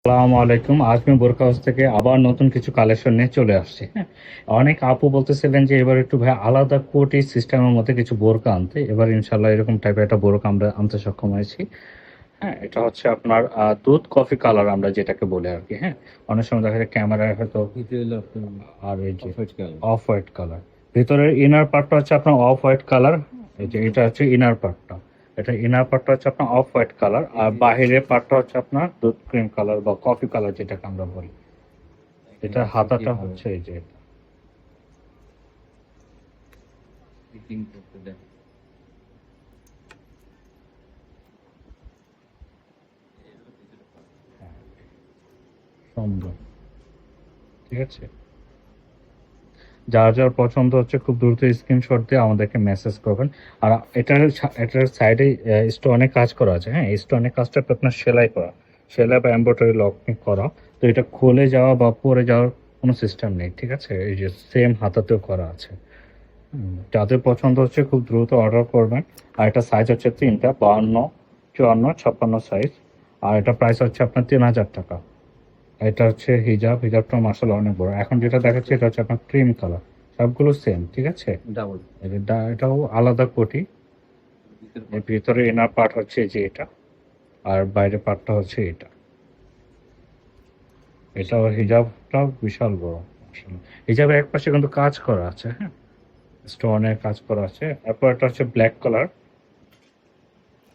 আসসালামু আলাইকুম। আজ আমি বোরখা হাউস থেকে আবার নতুন কিছু কালেকশন নিয়ে চলে আসছি। হ্যাঁ, অনেক আপু বলতেছিলেন যে এবার একটু ভাই আলাদা কোটি সিস্টেমের মধ্যে কিছু বোরকা আনতে। এবার ইনশাল্লাহ এরকম টাইপের একটা বোরকা আমরা আনতে সক্ষম হয়েছি। হ্যাঁ, এটা হচ্ছে আপনার দুধ কফি কালার আমরা যেটাকে বলে আর কি। হ্যাঁ, অনেক সময় দেখা যায় ক্যামেরায় হয়তো এটা হলো আপনার আর এই যে off white colour. Off white colour, ভিতরের ইনার পার্টটা হচ্ছে আপনার অফ হোয়াইট কালার। এই যে এটা হচ্ছে ইনার পার্টটা, এটা ইনার পার্টটা হচ্ছে আপনার অফ হোয়াইট কালার, আর বাহিরের পার্টটা হচ্ছে আপনার দুধ ক্রিম কালার বা কফি কালার যেটাকে আমরা বলি। এটা হাতাটা হচ্ছে এই যে এটা। ফিটিং করতে দেন। সুন্দর, ঠিক আছে। যার যার পছন্দ হচ্ছে খুব দ্রুত স্ক্রিনশট দিয়ে আমাদেরকে মেসেজ করবেন। আর এটার সাইডে স্টোনে কাজ করা আছে। হ্যাঁ, স্টোনের কাজটা আপনার সেলাই করা, সেলাই বা এমব্রয়ডারি লকিং করা। তো এটা খুলে যাওয়া বা পরে যাওয়ার কোনো সিস্টেম নেই, ঠিক আছে। এই যে সেম হাতাতেও করা আছে। যাদের পছন্দ হচ্ছে খুব দ্রুত অর্ডার করবেন। আর এটা সাইজ হচ্ছে তিনটা, 52, 54, 56 সাইজ। আর এটা প্রাইস হচ্ছে আপনার 3000 টাকা। এটা হচ্ছে হিজাব, হিজাবটা মার্শাল অনেক বড়। এখন যেটা দেখাচ্ছে এটা হচ্ছে আপনার ক্রিম কালার, সবগুলো সেম, ঠিক আছে। ডাবল এটাও আলাদা কোটি। এর ভিতরে ইনার পার্ট হচ্ছে এই যে এটা, আর বাইরের পার্টটা হচ্ছে এটা। এটাও হিজাবটাও বিশাল বড় আসলে। হিজাবের এক পাশে কিন্তু কাজ করা আছে। হ্যাঁ, স্টোনের কাজ করা আছে। এরপর এটা হচ্ছে ব্ল্যাক কালার।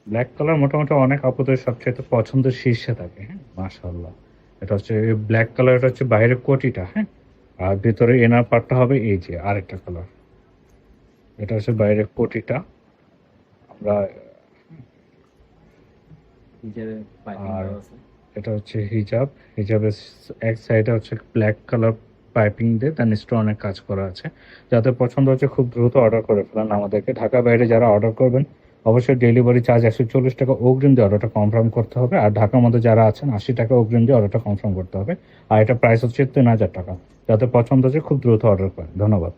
ব্ল্যাক কালার মোটামুটি অনেক আপুদের সবচেয়ে পছন্দের শীর্ষে থাকে। হ্যাঁ, মাশাআল্লাহ। এটা হচ্ছে ব্ল্যাক কালার, এটা হচ্ছে বাইরের কোটিটা। হ্যাঁ, আর ভিতরে এনার পার্টটা হবে এই যে আরেকটা কালার। এটা হচ্ছে বাইরের কোটিটা আমরা। হিজাবে পাইপিং আর দেওয়া আছে। এটা হচ্ছে হিজাব, হিজাবের এক সাইডে হচ্ছে ব্ল্যাক কালার পাইপিং দিয়ে দেন স্টোনের কাজ করা আছে। যাদের পছন্দ হচ্ছে খুব দ্রুত অর্ডার করে ফেলেন আমাদেরকে। ঢাকা বাইরে যারা অর্ডার করবেন অবশ্যই ডেলিভারি চার্জ 140 টাকা অগ্রিম দিয়ে অর্ডারটা কনফার্ম করতে হবে। আর ঢাকার মধ্যে যারা আছেন 80 টাকা অগ্রিম দিয়ে অর্ডারটা কনফার্ম করতে হবে। আর এটা প্রাইস হচ্ছে 3000 টাকা। যাদের পছন্দ হচ্ছে খুব দ্রুত অর্ডার করেন। ধন্যবাদ।